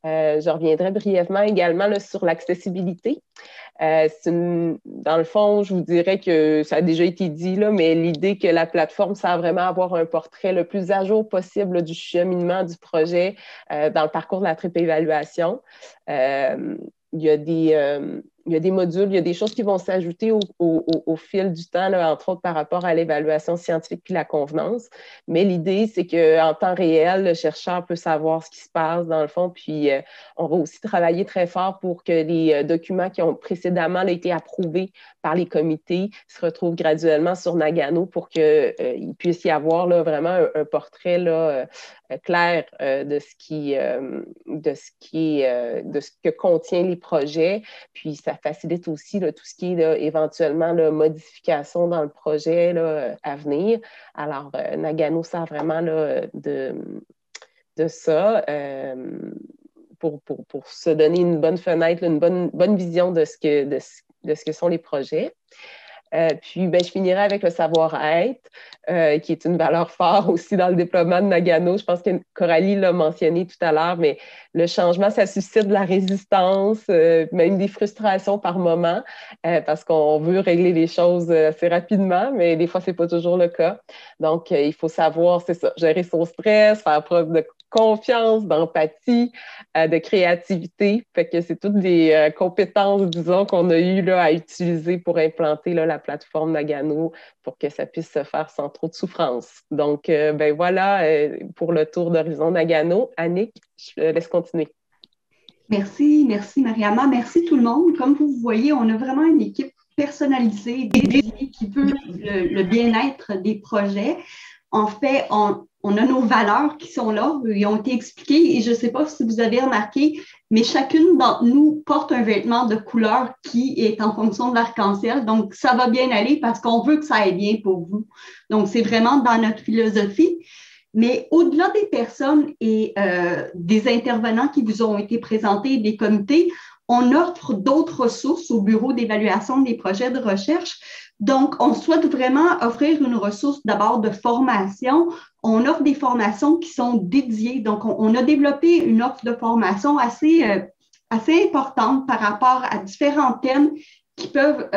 Speaker 5: Je reviendrai brièvement également là, sur l'accessibilité. Dans le fond, je vous dirais que ça a déjà été dit, là, mais l'idée que la plateforme, ça va vraiment avoir un portrait le plus à jour possible là, du cheminement du projet dans le parcours de la triple évaluation. Il y a des modules, il y a des choses qui vont s'ajouter au fil du temps, là, entre autres par rapport à l'évaluation scientifique puis la convenance. Mais l'idée, c'est qu'en temps réel, le chercheur peut savoir ce qui se passe dans le fond. Puis, on va aussi travailler très fort pour que les documents qui ont précédemment été approuvés par les comités se retrouvent graduellement sur Nagano pour qu'il puisse y avoir là, vraiment un portrait là, clair de ce que contient les projets. Puis, ça facilite aussi là, tout ce qui est là, éventuellement là, modification dans le projet là, à venir. Alors, Nagano sert vraiment là, de ça pour se donner une bonne fenêtre, là, une bonne vision de ce que sont les projets. Puis, je finirai avec le savoir-être, qui est une valeur forte aussi dans le déploiement de Nagano. Je pense que Coralie l'a mentionné tout à l'heure, mais le changement, ça suscite de la résistance, même des frustrations par moment, parce qu'on veut régler les choses assez rapidement, mais des fois, ce n'est pas toujours le cas. Donc, il faut savoir, c'est ça, gérer son stress, faire preuve de confiance, d'empathie, de créativité. Fait que c'est toutes des compétences, disons, qu'on a eu là, à utiliser pour implanter là, la plateforme Nagano pour que ça puisse se faire sans trop de souffrance. Donc, voilà pour le tour d'horizon Nagano. Annick, je laisse continuer.
Speaker 1: Merci Mariama. Merci tout le monde. Comme vous voyez, on a vraiment une équipe personnalisée, dédiée, qui veut le bien-être des projets. En fait, on a nos valeurs qui sont là, ils ont été expliquées et je ne sais pas si vous avez remarqué, mais chacune d'entre nous porte un vêtement de couleur qui est en fonction de l'arc-en-ciel. Donc, ça va bien aller parce qu'on veut que ça aille bien pour vous. Donc, c'est vraiment dans notre philosophie. Mais au-delà des personnes et des intervenants qui vous ont été présentés, des comités, on offre d'autres ressources au Bureau d'évaluation des projets de recherche. Donc, on souhaite vraiment offrir une ressource d'abord de formation. On offre des formations qui sont dédiées. Donc, on a développé une offre de formation assez importante par rapport à différents thèmes qui peuvent,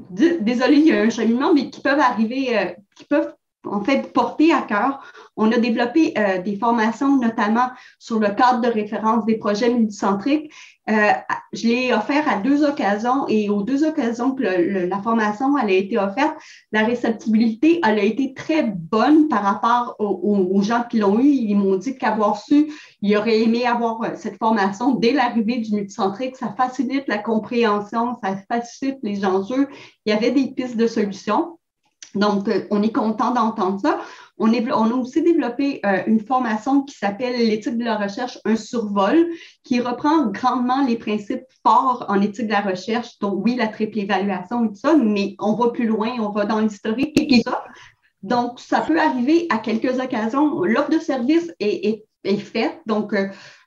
Speaker 1: désolé, il y a un cheminement, mais qui peuvent arriver, qui peuvent en fait porter à cœur. On a développé des formations, notamment sur le cadre de référence des projets multicentriques. Je l'ai offert à 2 occasions et aux 2 occasions que la formation elle a été offerte, la réceptibilité elle a été très bonne par rapport aux gens qui l'ont eu. Ils m'ont dit qu'avoir su, ils auraient aimé avoir cette formation dès l'arrivée du multicentrique. Ça facilite la compréhension, ça facilite les enjeux. Il y avait des pistes de solutions. Donc, on est content d'entendre ça. On a aussi développé une formation qui s'appelle l'éthique de la recherche, un survol, qui reprend grandement les principes forts en éthique de la recherche. Donc, oui, la triple évaluation et tout ça, mais on va plus loin, on va dans l'historique et tout ça. Donc, ça peut arriver à quelques occasions. L'offre de service est faite. Donc,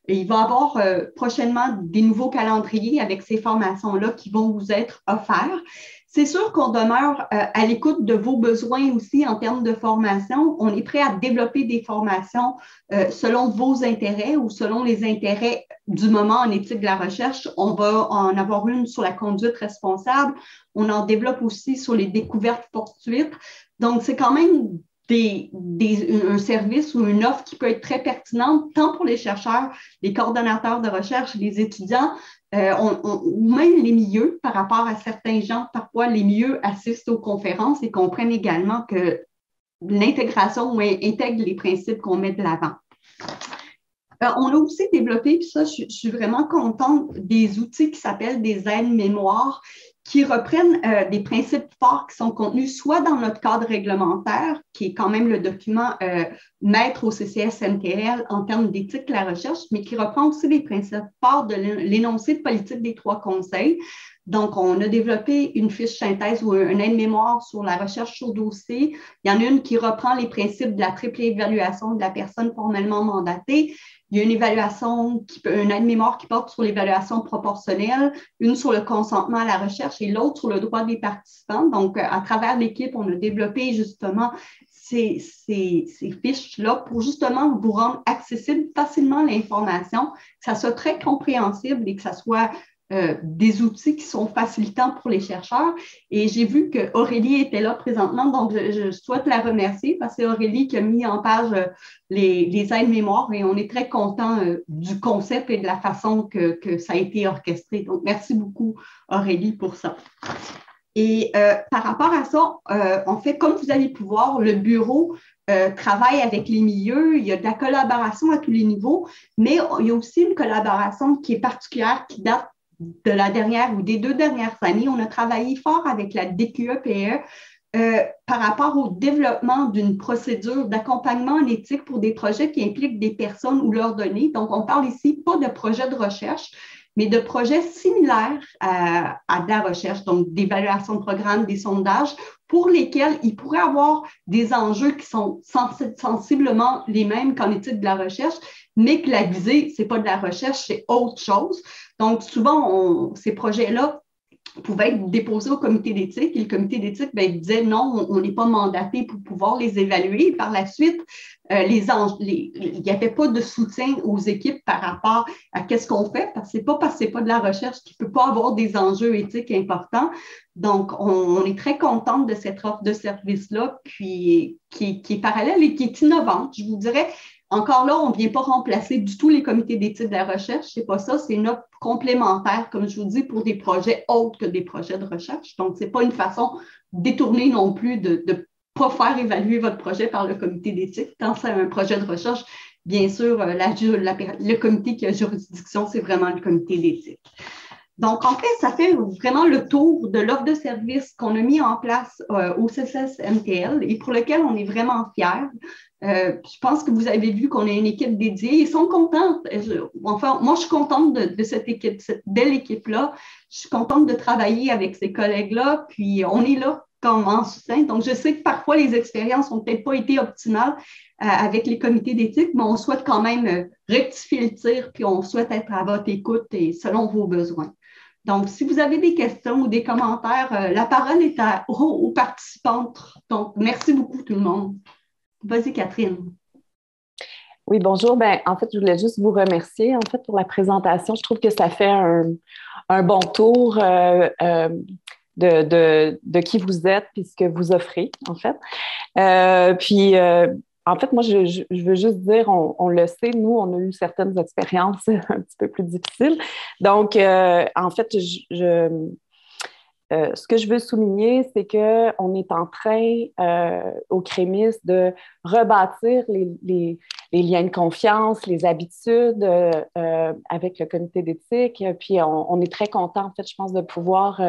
Speaker 1: il va y avoir prochainement des nouveaux calendriers avec ces formations-là qui vont vous être offerts. C'est sûr qu'on demeure à l'écoute de vos besoins aussi en termes de formation. On est prêt à développer des formations selon vos intérêts ou selon les intérêts du moment en éthique de la recherche. On va en avoir une sur la conduite responsable. On en développe aussi sur les découvertes fortuites. Donc, c'est quand même un service ou une offre qui peut être très pertinente tant pour les chercheurs, les coordonnateurs de recherche, les étudiants, ou même les milieux par rapport à certains gens. Parfois, les milieux assistent aux conférences et comprennent également que l'intégration intègre les principes qu'on met de l'avant. On a aussi développé, puis ça, je suis vraiment contente, des outils qui s'appellent des aides-mémoires qui reprennent des principes forts qui sont contenus soit dans notre cadre réglementaire, qui est quand même le document maître au CCSNTL en termes d'éthique de la recherche, mais qui reprend aussi les principes forts de l'énoncé de politique des 3 conseils. Donc, on a développé une fiche synthèse ou un aide-mémoire sur la recherche sur dossier. Il y en a une qui reprend les principes de la triple évaluation de la personne formellement mandatée. Il y a une évaluation, une aide-mémoire qui porte sur l'évaluation proportionnelle, une sur le consentement à la recherche et l'autre sur le droit des participants. Donc, à travers l'équipe, on a développé justement ces fiches-là pour justement vous rendre accessible facilement l'information, que ça soit très compréhensible et que ça soit des outils qui sont facilitants pour les chercheurs. Et j'ai vu qu'Aurélie était là présentement, donc je souhaite la remercier parce que c'est Aurélie qui a mis en page les aides-mémoires et on est très content du concept et de la façon que ça a été orchestré. Donc, merci beaucoup, Aurélie, pour ça. Et par rapport à ça, en fait, comme vous allez pouvoir, le bureau travaille avec les milieux, il y a de la collaboration à tous les niveaux, mais il y a aussi une collaboration qui est particulière, qui date de la dernière ou des 2 dernières années. On a travaillé fort avec la DQE-PE par rapport au développement d'une procédure d'accompagnement en éthique pour des projets qui impliquent des personnes ou leurs données. Donc, on parle ici pas de projets de recherche, mais de projets similaires à de la recherche, donc d'évaluation de programmes, des sondages, pour lesquels il pourrait avoir des enjeux qui sont sensiblement les mêmes qu'en éthique de la recherche, mais que la visée, ce n'est pas de la recherche, c'est autre chose. Donc, souvent, ces projets-là pouvaient être déposés au comité d'éthique et le comité d'éthique disait non, on n'est pas mandaté pour pouvoir les évaluer. Par la suite, il n'y avait pas de soutien aux équipes par rapport à qu'est-ce qu'on fait, parce que c'est pas de la recherche qui ne peut pas avoir des enjeux éthiques importants. Donc, on est très contente de cette offre de service-là, puis qui est parallèle et qui est innovante. Je vous dirais, encore là, on ne vient pas remplacer du tout les comités d'éthique de la recherche. Ce n'est pas ça, c'est une offre complémentaire, comme je vous dis, pour des projets autres que des projets de recherche. Donc, ce n'est pas une façon détournée non plus de ne pas faire évaluer votre projet par le comité d'éthique. Quand c'est un projet de recherche, bien sûr, le comité qui a juridiction, c'est vraiment le comité d'éthique. Donc, en fait, ça fait vraiment le tour de l'offre de service qu'on a mis en place au CCSMTL et pour lequel on est vraiment fiers. Je pense que vous avez vu qu'on a une équipe dédiée. Ils sont contents. Moi, je suis contente de cette équipe, cette belle équipe-là. Je suis contente de travailler avec ces collègues-là. Puis, on est là comme en soutien. Donc, je sais que parfois, les expériences n'ont peut-être pas été optimales avec les comités d'éthique, mais on souhaite quand même rectifier le tir, puis on souhaite être à votre écoute et selon vos besoins. Donc, si vous avez des questions ou des commentaires, la parole est aux participantes. Donc, merci beaucoup tout le monde. Vas-y, Catherine.
Speaker 8: Oui, bonjour. En fait, je voulais juste vous remercier pour la présentation. Je trouve que ça fait un bon tour de qui vous êtes et ce que vous offrez, en fait. En fait, moi, je veux juste dire, on le sait, nous, on a eu certaines expériences un petit peu plus difficiles. Donc, en fait, ce que je veux souligner, c'est qu'on est en train, au CREMIS, de rebâtir les liens de confiance, les habitudes avec le comité d'éthique. Puis, on est très content, en fait, je pense, de pouvoir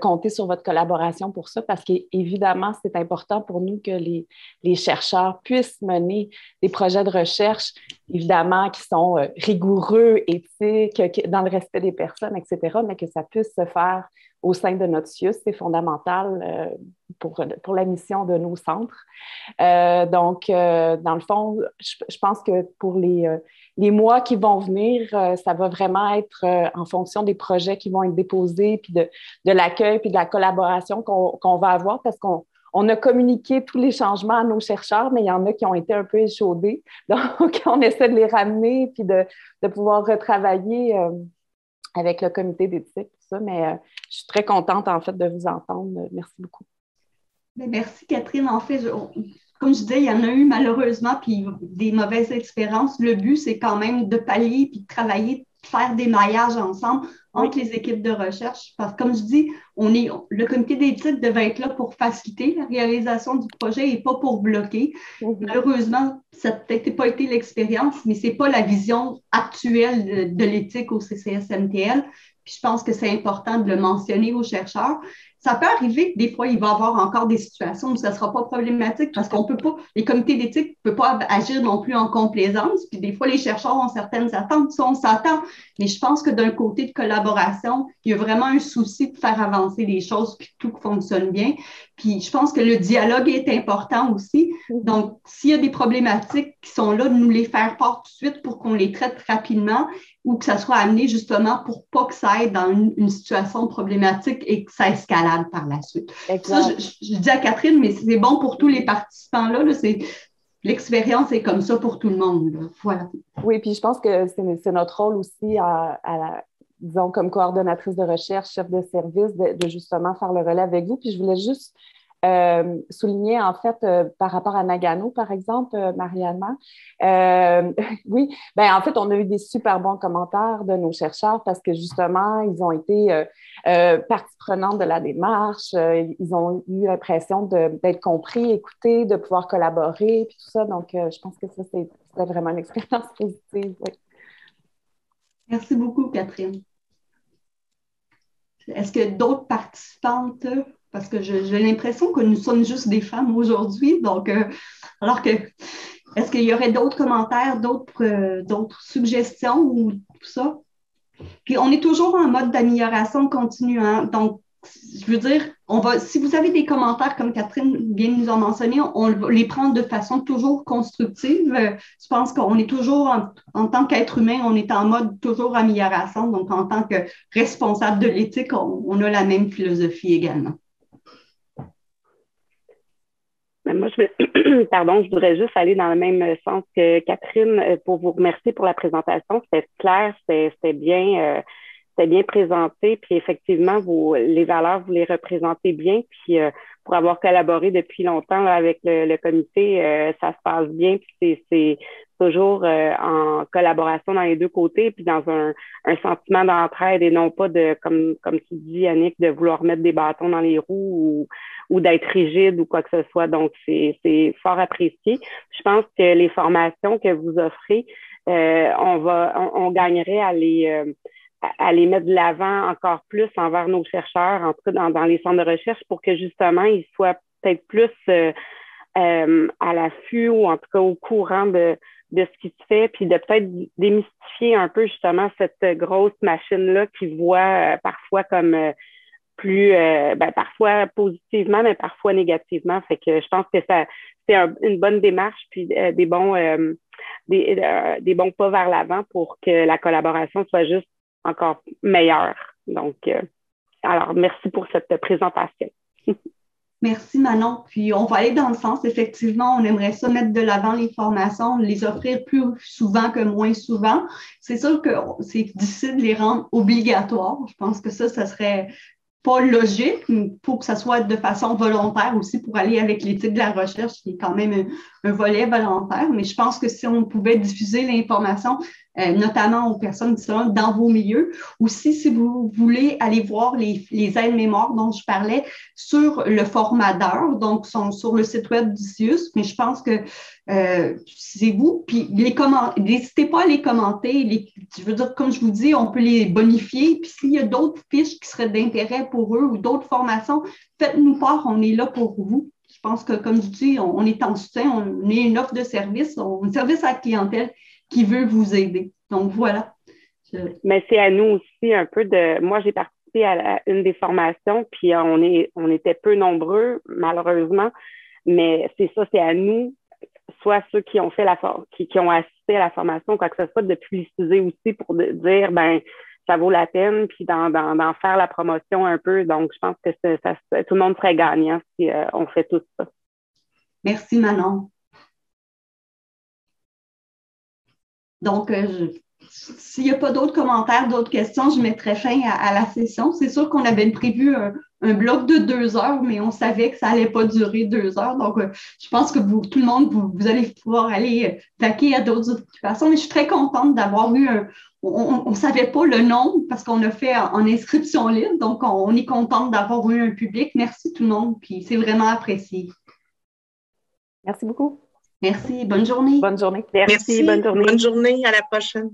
Speaker 8: compter sur votre collaboration pour ça, parce qu'évidemment, c'est important pour nous que les chercheurs puissent mener des projets de recherche, évidemment, qui sont rigoureux, éthiques, dans le respect des personnes, etc., mais que ça puisse se faire au sein de notre CIUS. C'est fondamental pour la mission de nos centres. Donc, dans le fond, je pense que pour les mois qui vont venir, ça va vraiment être en fonction des projets qui vont être déposés, puis de l'accueil, puis de la collaboration qu'on va avoir, parce qu'on a communiqué tous les changements à nos chercheurs, mais il y en a qui ont été un peu échaudés. Donc, on essaie de les ramener, puis de pouvoir retravailler avec le comité d'éthique, tout ça. Mais je suis très contente, en fait, de vous entendre. Merci beaucoup.
Speaker 1: Merci, Catherine. En fait, comme je disais, il y en a eu malheureusement, puis des mauvaises expériences. Le but, c'est quand même de pallier, puis de travailler, de faire des maillages ensemble entre les équipes de recherche. Parce que, comme je dis, le comité d'éthique devait être là pour faciliter la réalisation du projet et pas pour bloquer. Malheureusement, ça n'a peut-être pas été l'expérience, mais ce n'est pas la vision actuelle de l'éthique au CCSMTL. Puis je pense que c'est important de le mentionner aux chercheurs. Ça peut arriver que des fois, il va y avoir encore des situations où ça ne sera pas problématique parce qu'on peut pas, les comités d'éthique ne peuvent pas agir non plus en complaisance. Puis des fois, les chercheurs ont certaines attentes, ça on s'attend. Mais je pense que d'un côté de collaboration, collaboration. Il y a vraiment un souci de faire avancer les choses puis que tout fonctionne bien. Puis je pense que le dialogue est important aussi. Donc, s'il y a des problématiques qui sont là, de nous les faire part tout de suite pour qu'on les traite rapidement ou que ça soit amené justement pour pas que ça aille dans une situation problématique et que ça escalade par la suite. Ça, je dis à Catherine, mais c'est bon pour tous les participants là, l'expérience est comme ça pour tout le monde. Là. Voilà.
Speaker 8: Oui, puis je pense que c'est notre rôle aussi, disons, comme coordonnatrice de recherche, chef de service, de justement faire le relais avec vous. Puis je voulais juste souligner, en fait, par rapport à Nagano, par exemple, Marianne. Oui, ben en fait, on a eu des super bons commentaires de nos chercheurs parce que justement, ils ont été partie prenante de la démarche. Ils ont eu l'impression d'être compris, écoutés, de pouvoir collaborer, puis tout ça. Donc, je pense que ça, c'était vraiment une expérience positive. Oui.
Speaker 1: Merci beaucoup, Catherine. Est-ce que d'autres participantes, parce que j'ai l'impression que nous sommes juste des femmes aujourd'hui, donc, alors que, est-ce qu'il y aurait d'autres commentaires, d'autres suggestions ou tout ça? Puis, on est toujours en mode d'amélioration continue, hein? Donc, je veux dire, si vous avez des commentaires, comme Catherine vient de nous en mentionner, on les prend de façon toujours constructive. Je pense qu'on est toujours, en tant qu'être humain, on est en mode toujours amélioration. Donc, en tant que responsable de l'éthique, on a la même philosophie également.
Speaker 9: Moi, je voudrais juste aller dans le même sens que Catherine pour vous remercier pour la présentation. C'était clair, c'était bien présenté, puis effectivement, les valeurs, vous les représentez bien, puis pour avoir collaboré depuis longtemps là, avec le comité, ça se passe bien, puis c'est toujours en collaboration dans les deux côtés, puis dans un sentiment d'entraide et non pas comme tu dis, Annick, de vouloir mettre des bâtons dans les roues ou d'être rigide ou quoi que ce soit. Donc, c'est fort apprécié. Je pense que les formations que vous offrez, on gagnerait à les mettre de l'avant encore plus envers nos chercheurs, en tout cas dans les centres de recherche, pour que justement, ils soient peut-être plus à l'affût ou en tout cas au courant de ce qui se fait, puis de peut-être démystifier un peu justement cette grosse machine-là qui voit parfois comme plus, parfois positivement, mais parfois négativement. Fait que je pense que c'est une bonne démarche, puis des bons pas vers l'avant pour que la collaboration soit juste encore meilleure. Donc, alors, merci pour cette présentation.
Speaker 1: Merci, Manon. Puis, on va aller dans le sens, effectivement, on aimerait ça mettre de l'avant les formations, les offrir plus souvent que moins souvent. C'est sûr que c'est difficile de les rendre obligatoires. Je pense que ça serait pas logique. Il faut que ça soit de façon volontaire aussi pour aller avec l'éthique de la recherche, qui est quand même un volet volontaire. Mais je pense que si on pouvait diffuser l'information, notamment aux personnes qui sont dans vos milieux, aussi si vous voulez aller voir les aides-mémoires dont je parlais sur le format d'heures, donc sont sur le site web d'ICIUS, mais je pense que c'est vous, puis n'hésitez pas à les commenter. Je veux dire, comme je vous dis, on peut les bonifier, puis s'il y a d'autres fiches qui seraient d'intérêt pour eux ou d'autres formations, faites-nous part, on est là pour vous. Je pense que, comme je dis, on est en soutien, on est une offre de service, un service à la clientèle qui veut vous aider. Donc, voilà.
Speaker 9: Mais c'est à nous aussi un peu moi, j'ai participé à une des formations, puis on était peu nombreux, malheureusement, mais c'est ça, c'est à nous, soit ceux qui ont fait qui ont assisté à la formation, quoi que ce soit, de publiciser aussi pour dire, ça vaut la peine, puis d'en faire la promotion un peu. Donc, je pense que tout le monde serait gagnant si on fait tout ça.
Speaker 1: Merci, Manon. Donc, s'il n'y a pas d'autres commentaires, d'autres questions, je mettrai fin à la session. C'est sûr qu'on avait prévu un bloc de 2 heures, mais on savait que ça n'allait pas durer 2 heures. Donc, je pense que tout le monde, vous allez pouvoir aller vaquer à d'autres occupations. Mais je suis très contente d'avoir eu on ne savait pas le nombre parce qu'on a fait en inscription libre. Donc, on est contente d'avoir eu un public. Merci tout le monde, puis c'est vraiment apprécié.
Speaker 8: Merci beaucoup.
Speaker 1: Merci. Bonne journée.
Speaker 8: Bonne journée.
Speaker 9: Merci. Bonne journée.
Speaker 10: Bonne journée. À la prochaine.